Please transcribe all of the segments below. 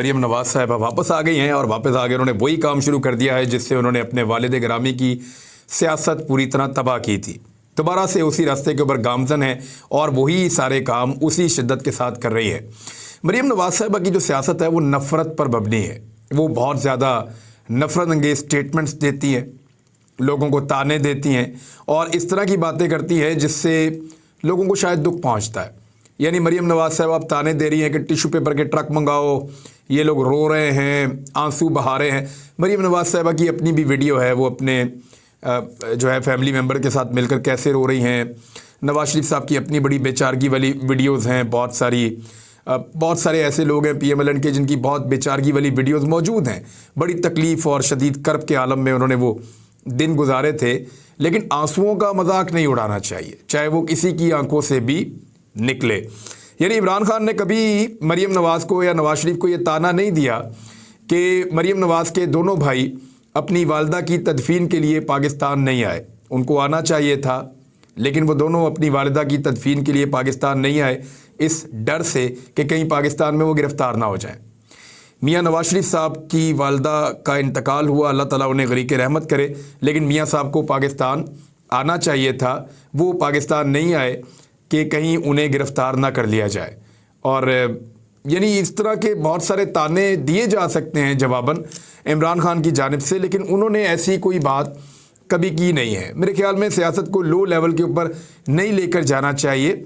मरीम नवाज साहिबा वापस आ गई हैं और वापस आगे उन्होंने वही काम शुरू कर दिया है जिससे उन्होंने अपने वालिद गिरामी की सियासत पूरी तरह तबाह की थी। दोबारा से उसी रास्ते के ऊपर गामजन है और वही सारे काम उसी शिद्दत के साथ कर रही है। मरीम नवाज साहिबा की जो सियासत है वो नफ़रत पर मबनी है। वो बहुत ज़्यादा नफ़रत अंगेज़ स्टेटमेंट्स देती हैं, लोगों को ताने देती हैं और इस तरह की बातें करती हैं जिससे लोगों को शायद दुख पहुंचता है। यानी मरीम नवाज साहब आप ताने दे रही हैं कि टिश्यू पेपर के ट्रक मंगाओ, ये लोग रो रहे हैं, आंसू बहा रहे हैं। मरीम नवाज साहबा की अपनी भी वीडियो है, वो अपने जो है फैमिली मेम्बर के साथ मिलकर कैसे रो रही हैं। नवाज शरीफ साहब की अपनी बड़ी बेचारगी वाली वीडियोज़ हैं, बहुत सारे ऐसे लोग हैं PMLN के जिनकी बहुत बेचारगी वाली वीडियोज़ मौजूद हैं। बड़ी तकलीफ़ और शदीद कर्ब के आलम में उन्होंने वो दिन गुजारे थे। लेकिन आंसुओं का मजाक नहीं उड़ाना चाहिए, चाहे वो किसी की आंखों से भी निकले। यानी इमरान खान ने कभी मरीम नवाज़ को या नवाज शरीफ को ये ताना नहीं दिया कि मरीम नवाज़ के दोनों भाई अपनी वालदा की तदफीन के लिए पाकिस्तान नहीं आए। उनको आना चाहिए था, लेकिन वो दोनों अपनी वालिदा की तदफीन के लिए पाकिस्तान नहीं आए, इस डर से कि कहीं पाकिस्तान में वो गिरफ़्तार ना हो जाएं। मियाँ नवाज शरीफ साहब की वालदा का इंतकाल हुआ, अल्लाह ताला उन्हें गरीक़ रहमत करे, लेकिन मियाँ साहब को पाकिस्तान आना चाहिए था। वो पाकिस्तान नहीं आए कि कहीं उन्हें गिरफ़्तार ना कर लिया जाए। और यानी इस तरह के बहुत सारे ताने दिए जा सकते हैं जवाबन इमरान खान की जानिब से, लेकिन उन्होंने ऐसी कोई बात कभी की नहीं है। मेरे ख्याल में सियासत को लो लेवल के ऊपर नहीं लेकर जाना चाहिए।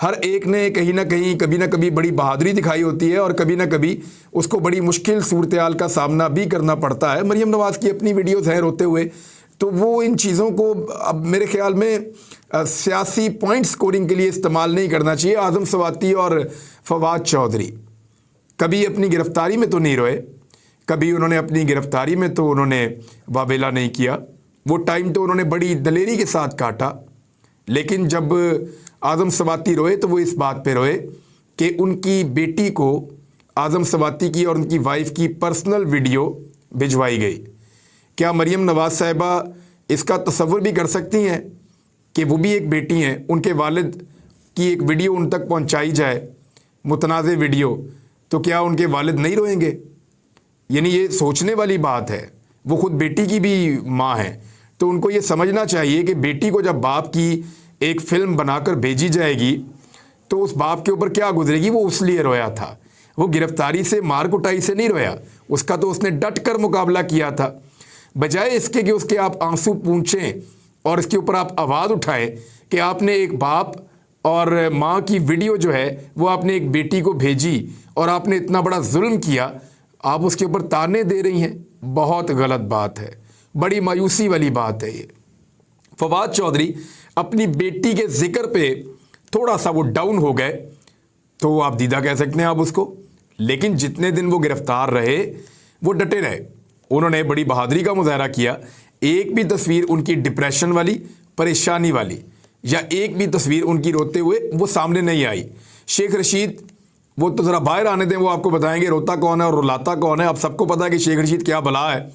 हर एक ने कहीं ना कहीं कभी ना कभी बड़ी बहादुरी दिखाई होती है और कभी ना कभी उसको बड़ी मुश्किल सूरत-ए-हाल का सामना भी करना पड़ता है। मरीम नवाज़ की अपनी वीडियोज़ हैं रोते हुए, तो वो इन चीज़ों को अब मेरे ख्याल में सियासी पॉइंट स्कोरिंग के लिए इस्तेमाल नहीं करना चाहिए। आज़म सवाती और फवाद चौधरी कभी अपनी गिरफ़्तारी में तो नहीं रोए, कभी उन्होंने अपनी गिरफ़्तारी में तो उन्होंने वावेला नहीं किया। वो टाइम तो उन्होंने बड़ी दलेरी के साथ काटा, लेकिन जब आज़म सवाती रोए तो वो इस बात पे रोए कि उनकी बेटी को आज़म सवाती की और उनकी वाइफ की पर्सनल वीडियो भिजवाई गई। क्या मरीम नवाज साहिबा इसका तसव्वुर भी कर सकती हैं कि वो भी एक बेटी हैं, उनके वालिद की एक वीडियो उन तक पहुंचाई जाए, मुतनाज़ वीडियो, तो क्या उनके वालिद नहीं रोएंगे? यानी ये सोचने वाली बात है। वो खुद बेटी की भी माँ हैं, तो उनको ये समझना चाहिए कि बेटी को जब बाप की एक फ़िल्म बनाकर भेजी जाएगी तो उस बाप के ऊपर क्या गुजरेगी। वो उस लिए रोया था, वो गिरफ़्तारी से, मार कुटाई से नहीं रोया, उसका तो उसने डट कर मुकाबला किया था। बजाय इसके कि उसके आप आंसू पूंछें और इसके ऊपर आप आवाज़ उठाएं कि आपने एक बाप और माँ की वीडियो जो है वो आपने एक बेटी को भेजी और आपने इतना बड़ा जुल्म किया, आप उसके ऊपर ताने दे रही हैं। बहुत गलत बात है, बड़ी मायूसी वाली बात है ये। फवाद चौधरी अपनी बेटी के जिक्र पे थोड़ा सा वो डाउन हो गए, तो आप दीदा कह सकते हैं आप उसको, लेकिन जितने दिन वो गिरफ्तार रहे वो डटे रहे। उन्होंने बड़ी बहादुरी का मुजाहरा किया। एक भी तस्वीर उनकी डिप्रेशन वाली, परेशानी वाली, या एक भी तस्वीर उनकी रोते हुए वो सामने नहीं आई। शेख रशीद, वो तो ज़रा बाहर आने दें, वो आपको बताएंगे रोता कौन है और रुलाता कौन है। आप सबको पता है कि शेख रशीद क्या बला है।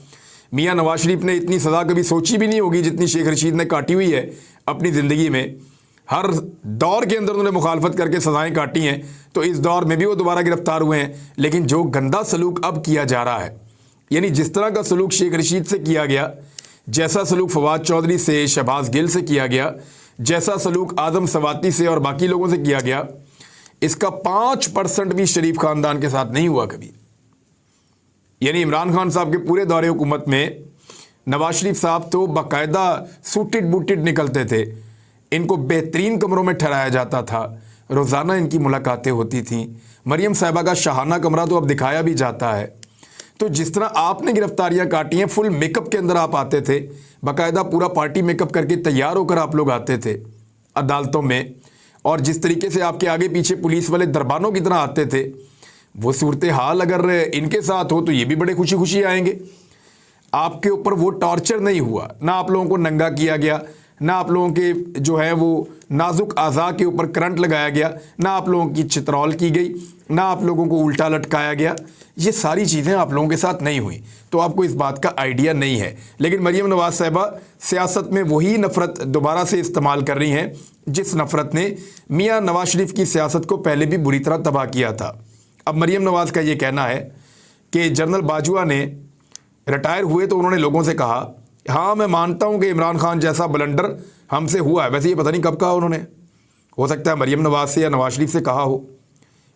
मियाँ नवाज शरीफ ने इतनी सज़ा कभी सोची भी नहीं होगी जितनी शेख रशीद ने काटी हुई है अपनी ज़िंदगी में। हर दौर के अंदर उन्होंने मुखालफत करके सज़ाएँ काटी हैं, तो इस दौर में भी वो दोबारा गिरफ्तार हुए हैं। लेकिन जो गंदा सलूक अब किया जा रहा है, यानी जिस तरह का सलूक शेख रशीद से किया गया, जैसा सलूक फवाद चौधरी से, शहबाज गिल से किया गया, जैसा सलूक आज़म सवाती से और बाकी लोगों से किया गया, इसका 5% भी शरीफ ख़ानदान के साथ नहीं हुआ कभी। यानी इमरान खान साहब के पूरे दौरे हुकूमत में नवाज शरीफ साहब तो बाकायदा सूटेड बूटेड निकलते थे, इनको बेहतरीन कमरों में ठहराया जाता था, रोज़ाना इनकी मुलाकातें होती थीं। मरीम साहिबा का शाहाना कमरा तो अब दिखाया भी जाता है। तो जिस तरह आपने गिरफ्तारियां काटी हैं, फुल मेकअप के अंदर आप आते थे, बाकायदा पूरा पार्टी मेकअप करके तैयार होकर आप लोग आते थे अदालतों में, और जिस तरीके से आपके आगे पीछे पुलिस वाले दरबानों की तरह आते थे, वो सूरत हाल अगर इनके साथ हो तो ये भी बड़े खुशी खुशी आएंगे। आपके ऊपर वो टॉर्चर नहीं हुआ, ना आप लोगों को नंगा किया गया, ना आप लोगों के जो है वो नाजुक आज़ा के ऊपर करंट लगाया गया, ना आप लोगों की चित्रौल की गई, ना आप लोगों को उल्टा लटकाया गया। ये सारी चीज़ें आप लोगों के साथ नहीं हुई, तो आपको इस बात का आइडिया नहीं है। लेकिन मरीम नवाज साहिबा सियासत में वही नफ़रत दोबारा से इस्तेमाल कर रही हैं जिस नफ़रत ने मियाँ नवाज शरीफ की सियासत को पहले भी बुरी तरह तबाह किया था। अब मरीम नवाज़ का ये कहना है कि जनरल बाजवा ने रिटायर हुए तो उन्होंने लोगों से कहा, हाँ मैं मानता हूँ कि इमरान खान जैसा ब्लंडर हमसे हुआ है। वैसे ये पता नहीं कब कहा उन्होंने, हो सकता है मरीम नवाज से या नवाज शरीफ से कहा हो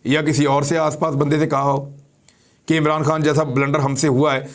या किसी और से आसपास बंदे से कहा हो कि इमरान खान जैसा ब्लंडर हमसे हुआ है।